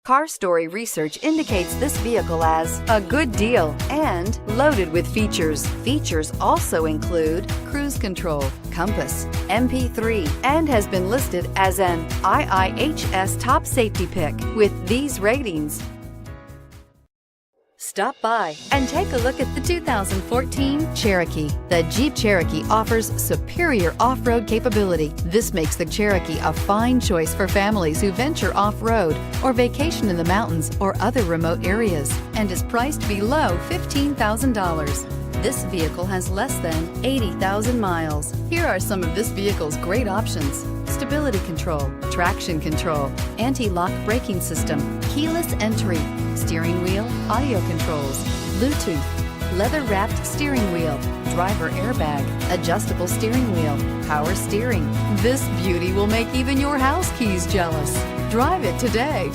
Car Story research indicates this vehicle as a good deal and loaded with features. Features also include cruise control, compass, MP3, and has been listed as an IIHS top safety pick with these ratings. Stop by and take a look at the 2014 Cherokee. The Jeep Cherokee offers superior off-road capability. This makes the Cherokee a fine choice for families who venture off-road or vacation in the mountains or other remote areas, and is priced below $15,000. This vehicle has less than 80,000 miles. Here are some of this vehicle's great options: stability control, traction control, anti-lock braking system, keyless entry, steering wheel audio controls, Bluetooth, leather-wrapped steering wheel, driver airbag, adjustable steering wheel, power steering. This beauty will make even your house keys jealous. Drive it today.